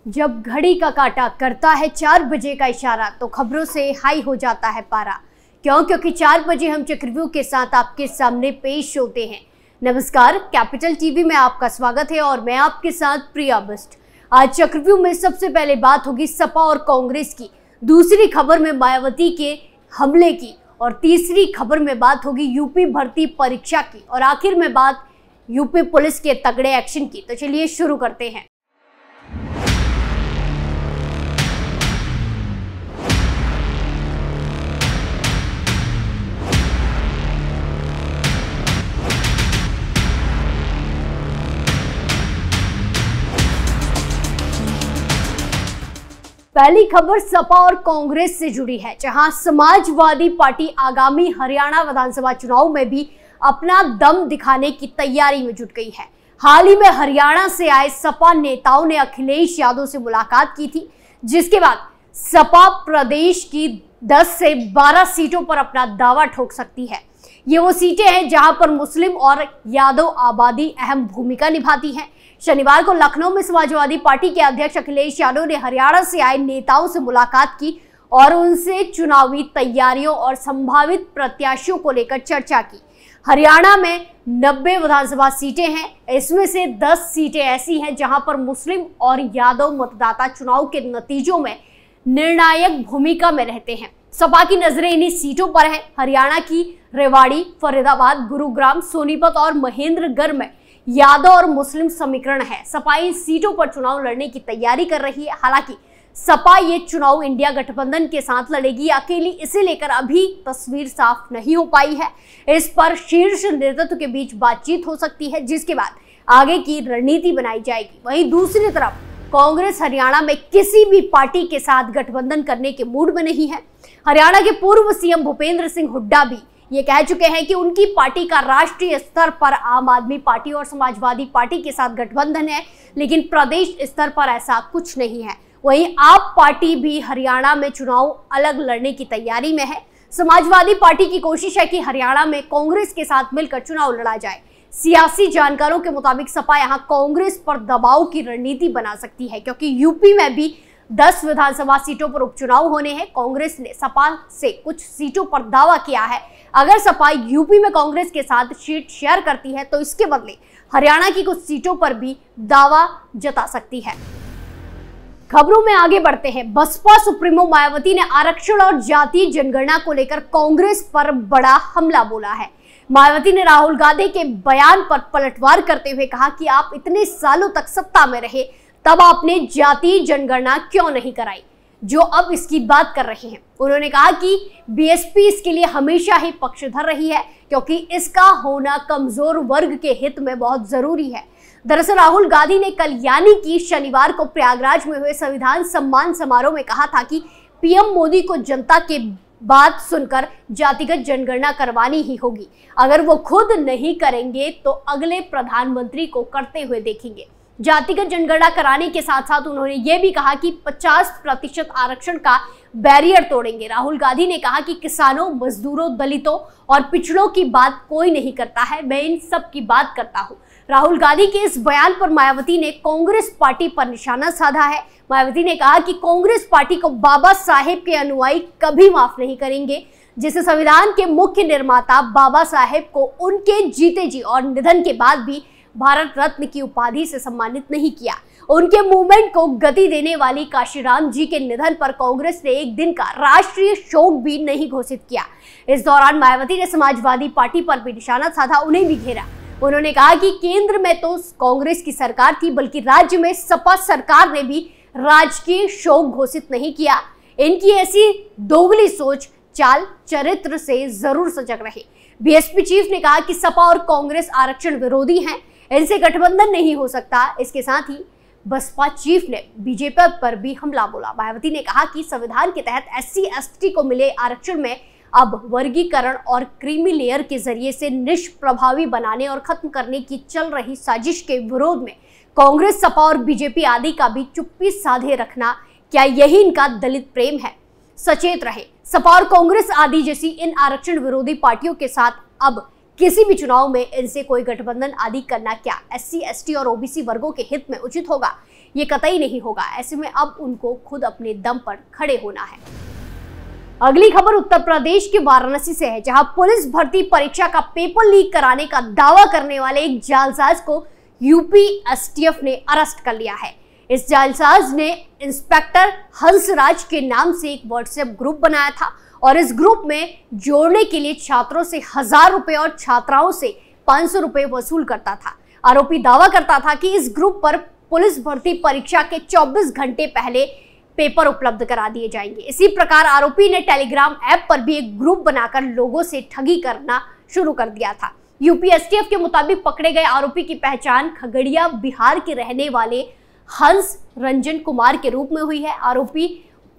जब घड़ी का काटा करता है 4 बजे का इशारा तो खबरों से हाई हो जाता है पारा। क्योंकि 4 बजे हम चक्रव्यूह के साथ आपके सामने पेश होते हैं। नमस्कार, कैपिटल टीवी में आपका स्वागत है और मैं आपके साथ प्रिया बिस्ट। आज चक्रव्यूह में सबसे पहले बात होगी सपा और कांग्रेस की, दूसरी खबर में मायावती के हमले की और तीसरी खबर में बात होगी यूपी भर्ती परीक्षा की और आखिर में बात यूपी पुलिस के तगड़े एक्शन की। तो चलिए शुरू करते हैं। पहली खबर सपा और कांग्रेस से जुड़ी है, जहां समाजवादी पार्टी आगामी हरियाणा विधानसभा चुनाव में भी अपना दम दिखाने की तैयारी में जुट गई है। हाल ही में हरियाणा से आए सपा नेताओं ने अखिलेश यादव से मुलाकात की थी, जिसके बाद सपा प्रदेश की 10 से 12 सीटों पर अपना दावा ठोक सकती है। ये वो सीटें हैं जहां पर मुस्लिम और यादव आबादी अहम भूमिका निभाती है। शनिवार को लखनऊ में समाजवादी पार्टी के अध्यक्ष अखिलेश यादव ने हरियाणा से आए नेताओं से मुलाकात की और उनसे चुनावी तैयारियों और संभावित प्रत्याशियों को लेकर चर्चा की। हरियाणा में 90 विधानसभा सीटें हैं, इसमें से 10 सीटें ऐसी हैं जहां पर मुस्लिम और यादव मतदाता चुनाव के नतीजों में निर्णायक भूमिका में रहते हैं। सपा की नजरें इन्हीं सीटों पर है। हरियाणा की रेवाड़ी, फरीदाबाद, गुरुग्राम, सोनीपत और महेंद्रगढ़ में यादव और मुस्लिम समीकरण है। सपा इन सीटों पर चुनाव लड़ने की तैयारी कर रही है। हालांकि सपा ये चुनाव इंडिया गठबंधन के साथ लड़ेगी अकेली, इसे लेकर अभी तस्वीर साफ नहीं हो पाई है। इस पर शीर्ष नेतृत्व के बीच बातचीत हो सकती है, जिसके बाद आगे की रणनीति बनाई जाएगी। वहीं दूसरी तरफ कांग्रेस हरियाणा में किसी भी पार्टी के साथ गठबंधन करने के मूड में नहीं है। हरियाणा के पूर्व सीएम भूपेंद्र सिंह हुड्डा भी ये कह चुके हैं कि उनकी पार्टी का राष्ट्रीय स्तर पर आम आदमी पार्टी और समाजवादी पार्टी के साथ गठबंधन है, लेकिन प्रदेश स्तर पर ऐसा कुछ नहीं है। वहीं आप पार्टी भी हरियाणा में चुनाव अलग लड़ने की तैयारी में है। समाजवादी पार्टी की कोशिश है कि हरियाणा में कांग्रेस के साथ मिलकर चुनाव लड़ा जाए। सियासी जानकारों के मुताबिक सपा यहां कांग्रेस पर दबाव की रणनीति बना सकती है, क्योंकि यूपी में भी 10 विधानसभा सीटों पर उपचुनाव होने हैं। कांग्रेस ने सपा से कुछ सीटों पर दावा किया है। अगर सपा यूपी में कांग्रेस के साथ सीट शेयर करती है तो इसके बदले हरियाणा की कुछ सीटों पर भी दावा जता सकती है। खबरों में आगे बढ़ते हैं। बसपा सुप्रीमो मायावती ने आरक्षण और जातीय जनगणना को लेकर कांग्रेस पर बड़ा हमला बोला है। मायावती ने राहुल गांधी के बयान पर पलटवार करते हुए कहा कि आप इतने सालों तक सत्ता में रहे, तब आपने जातीय जनगणना क्यों नहीं कराई, जो अब इसकी बात कर रहे हैं। उन्होंने कहा कि बीएसपी इसके लिए हमेशा ही पक्षधर रही है, क्योंकि इसका होना कमजोर वर्ग के हित में बहुत जरूरी है। दरअसल राहुल गांधी ने कल यानी कि शनिवार को प्रयागराज में हुए संविधान सम्मान समारोह में कहा था कि पीएम मोदी को जनता के बात सुनकर जातिगत जनगणना करवानी ही होगी। अगर वो खुद नहीं करेंगे तो अगले प्रधानमंत्री को करते हुए देखेंगे। जातिगत जनगणना कराने के साथ साथ उन्होंने ये भी कहा कि 50% आरक्षण का बैरियर तोड़ेंगे। राहुल गांधी ने कहा कि किसानों, मजदूरों, दलितों और पिछड़ों की बात कोई नहीं करता है, मैं इन सब की बात करता हूँ। राहुल गांधी के इस बयान पर मायावती ने कांग्रेस पार्टी पर निशाना साधा है। मायावती ने कहा कि कांग्रेस पार्टी को बाबा साहेब के अनुयायी कभी माफ नहीं करेंगे, जिसे संविधान के मुख्य निर्माता बाबा साहेब को उनके जीते जी और निधन के बाद भी भारत रत्न की उपाधि से सम्मानित नहीं किया। उनके मूवमेंट को गति देने वाली काशीराम जी के निधन पर कांग्रेस ने एक दिन का राष्ट्रीय शोक भी नहीं घोषित किया। इस दौरान मायावती ने समाजवादी पार्टी पर भी निशाना साधा, उन्हें भी घेरा। उन्होंने कहा कि केंद्र में तो कांग्रेस की सरकार थी, बल्कि राज्य में सपा सरकार ने भी राजकीय शोक घोषित नहीं किया। इनकी ऐसी दोगली सोच, चाल चरित्र से जरूर सजग रहे। बीएसपी चीफ ने कहा कि सपा और कांग्रेस आरक्षण विरोधी हैं, इनसे गठबंधन नहीं हो सकता। इसके साथ ही बसपा चीफ ने बीजेपी पर भी हमला बोला। मायावती ने कहा कि संविधान के तहत SC/ST को मिले आरक्षण में अब वर्गीकरण और क्रीमी लेयर के जरिए से निष्प्रभावी बनाने और खत्म करने की चल रही साजिश के विरोध में कांग्रेस, सपा और बीजेपी आदि का भी चुप्पी साधे रखना, क्या यही इनका दलित प्रेम है? सचेत रहे। सपा और कांग्रेस आदि जैसी इन आरक्षण विरोधी पार्टियों के साथ अब किसी भी चुनाव में इनसे कोई गठबंधन आदि करना क्या SC/ST और OBC वर्गों के हित में उचित होगा? ये कतई नहीं होगा। ऐसे में अब उनको खुद अपने दम पर खड़े होना है। अगली खबर उत्तर प्रदेश के वाराणसी से है, जहां पुलिस भर्ती परीक्षा का पेपर लीक कराने का दावा करने वाले एक जालसाज को यूपी एसटीएफ ने अरेस्ट कर लिया है। इस जालसाज ने इंस्पेक्टर हंसराज के नाम से एक व्हाट्सएप ग्रुप बनाया था और इस ग्रुप में जोड़ने के लिए छात्रों से 1000 रुपए और छात्राओं से 500 रुपए वसूल करता था। आरोपी दावा करता था कि इस ग्रुप पर पुलिस भर्ती परीक्षा के 24 घंटे पहले पेपर उपलब्ध करा दिए जाएंगे। इसी प्रकार आरोपी ने टेलीग्राम ऐप पर भी एक ग्रुप बनाकर लोगों से ठगी करना शुरू कर दिया था। यूपी एसटीएफ के मुताबिक पकड़े गए आरोपी की पहचान खगड़िया बिहार के रहने वाले हंस रंजन कुमार के रूप में हुई है। आरोपी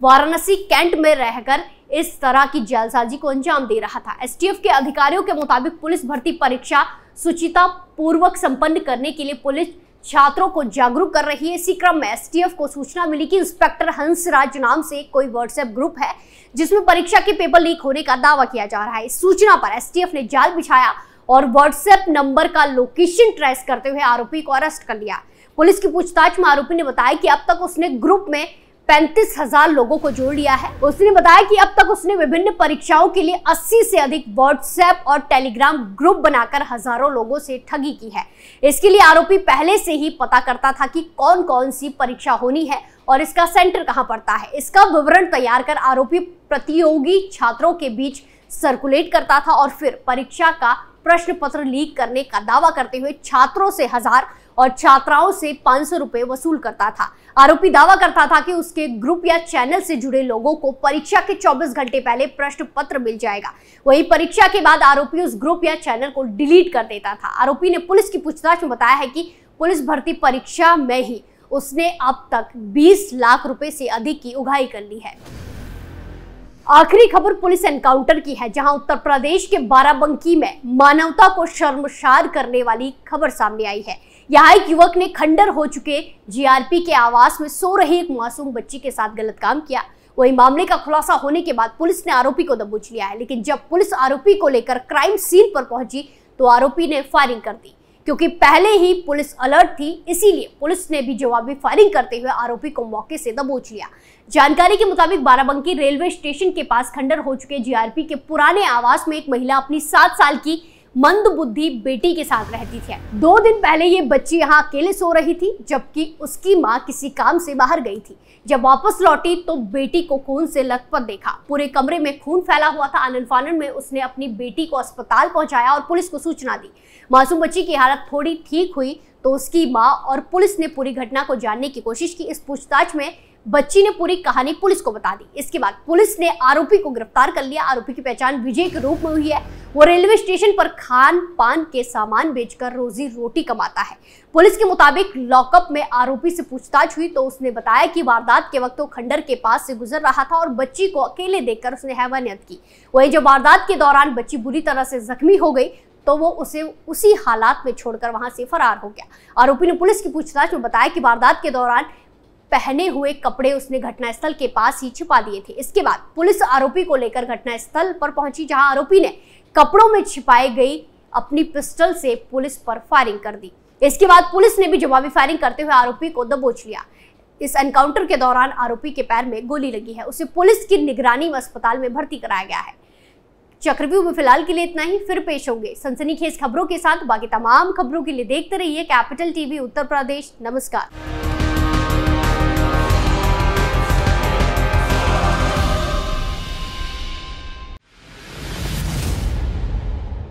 वाराणसी कैंट में रहकर इस तरह की जालसाजी को अंजाम दे रहा था। एसटीएफ के अधिकारियों के मुताबिक पुलिस भर्ती परीक्षा सुचिता पूर्वक संपन्न करने के लिए पुलिस छात्रों को जागरूक कर रही है। इसी क्रम में एसटीएफ को सूचना मिली कि इंस्पेक्टर हंसराज नाम से कोई व्हाट्सएप ग्रुप है जिसमें परीक्षा के पेपर लीक होने का दावा किया जा रहा है। इस सूचना पर एसटीएफ ने जाल बिछाया और व्हाट्सएप नंबर का लोकेशन ट्रेस करते हुए आरोपी को अरेस्ट कर लिया। पुलिस की पूछताछ में आरोपी ने बताया कि अब तक उसने ग्रुप में 35,000 लोगों को जोड़ लिया है। उसने बताया कि अब तक उसने विभिन्न परीक्षाओं के लिए 80 से अधिक व्हाट्सएप और टेलीग्राम ग्रुप बनाकर हजारों लोगों से ठगी की है। इसके लिए आरोपी पहले से ही पता करता था कि कौन कौन सी परीक्षा होनी है और इसका सेंटर कहां पड़ता है। इसका विवरण तैयार कर आरोपी प्रतियोगी छात्रों के बीच सर्कुलेट करता था और फिर परीक्षा का प्रश्न पत्र लीक करने का दावा करते हुए छात्रों से 1000 और छात्राओं से 500 रुपए वसूल करता था। आरोपी दावा करता था कि उसके ग्रुप या चैनल से जुड़े लोगों को परीक्षा के 24 घंटे पहले प्रश्न पत्र मिल जाएगा। वहीं परीक्षा के बाद आरोपी उस ग्रुप या चैनल को डिलीट कर देता था। आरोपी ने पुलिस की पूछताछ में बताया है कि पुलिस भर्ती परीक्षा में ही उसने अब तक 20 लाख रुपए से अधिक की उगाही कर ली है। आखिरी खबर पुलिस एनकाउंटर की है, जहां उत्तर प्रदेश के बाराबंकी में मानवता को शर्मसार करने वाली खबर सामने आई है। यहाँ एक युवक ने खंडर हो चुके जीआरपी के आवास में सो रही एक मासूम बच्ची के साथ गलत काम किया। वही मामले का खुलासा होने के बाद पुलिस ने आरोपी को दबोच लिया है, लेकिन जब पुलिस आरोपी को लेकर क्राइम सीन पर पहुंची तो आरोपी ने फायरिंग कर दी। क्योंकि पहले ही पुलिस अलर्ट थी, इसीलिए पुलिस ने भी जवाबी फायरिंग करते हुए आरोपी को मौके से दबोच लिया। जानकारी के मुताबिक बाराबंकी रेलवे स्टेशन के पास खंडर हो चुके जीआरपी के पुराने आवास में एक महिला अपनी 7 साल की मंदबुद्धि बेटी के साथ रहती थी। 2 दिन पहले ये बच्ची यहाँ अकेले सो रही थी, जबकि उसकी माँ किसी काम से बाहर गई थी। जब वापस लौटी तो बेटी को खून से लथपथ देखा। पूरे कमरे में खून फैला हुआ था। आनन फानन में उसने अपनी बेटी को अस्पताल पहुंचाया और पुलिस को सूचना दी। मासूम बच्ची की हालत थोड़ी ठीक हुई तो उसकी माँ और पुलिस ने पूरी घटना को जानने की कोशिश की। इस पूछताछ में बच्ची ने पूरी कहानी पुलिस को बता दी। इसके बाद पुलिस ने आरोपी को गिरफ्तार कर लिया। आरोपी की पहचान विजय के रूप में हुई है। वो रेलवे स्टेशन पर खान पान के सामान बेचकर रोजी रोटी कमाता है। पुलिस के मुताबिक लॉकअप में आरोपी से पूछताछ हुई तो उसने बताया कि वारदात के वक्त वो खंडर के पास से गुजर रहा था और बच्ची को अकेले देखकर उसने हैवानियत की। वही जब वारदात के दौरान बच्ची बुरी तरह से जख्मी हो गई तो वो उसे उसी हालात में छोड़कर वहां से फरार हो गया। आरोपी ने पुलिस की पूछताछ में बताया कि वारदात के दौरान पहने हुए कपड़े उसने घटनास्थल के पास ही छिपा दिए थे। इसके बाद पुलिस आरोपी को लेकर घटनास्थल पर पहुंची, जहां आरोपी ने कपड़ों में छिपाई गई अपनी पिस्टल से पुलिस पर फायरिंग कर दी। इसके बाद पुलिस ने भी जवाबी फायरिंग करते हुए आरोपी को दबोच लिया। इस एनकाउंटर के दौरान आरोपी के पैर में गोली लगी है। उसे पुलिस की निगरानी में अस्पताल में भर्ती कराया गया है। चक्रव्यूह में फिलहाल के लिए इतना ही। फिर पेश होंगे सनसनीखेज खबरों के साथ। बाकी तमाम खबरों के लिए देखते रहिए कैपिटल टीवी उत्तर प्रदेश। नमस्कार।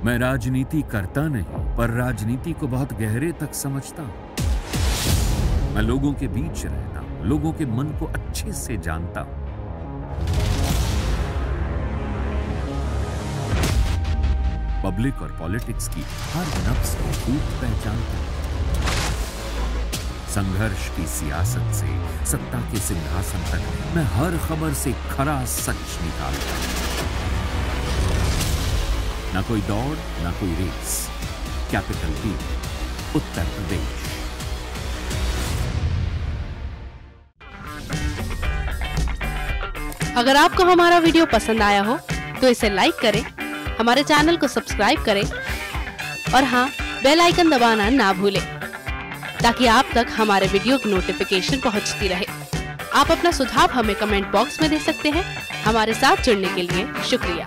मैं राजनीति करता नहीं, पर राजनीति को बहुत गहरे तक समझता हूं। मैं लोगों के बीच रहता हूं, लोगों के मन को अच्छे से जानता हूं। पब्लिक और पॉलिटिक्स की हर नब्ज को खूब पहचानता हूं। संघर्ष की सियासत से सत्ता के सिंहासन तक मैं हर खबर से खरा सच निकालता हूं। ना कोई दौड़, ना कोई race. Capital TV Uttar Pradesh. अगर आपको हमारा वीडियो पसंद आया हो तो इसे लाइक करें, हमारे चैनल को सब्सक्राइब करें और हाँ, बेल आइकन दबाना ना भूलें। ताकि आप तक हमारे वीडियो की नोटिफिकेशन पहुंचती रहे। आप अपना सुझाव हमें कमेंट बॉक्स में दे सकते हैं। हमारे साथ जुड़ने के लिए शुक्रिया।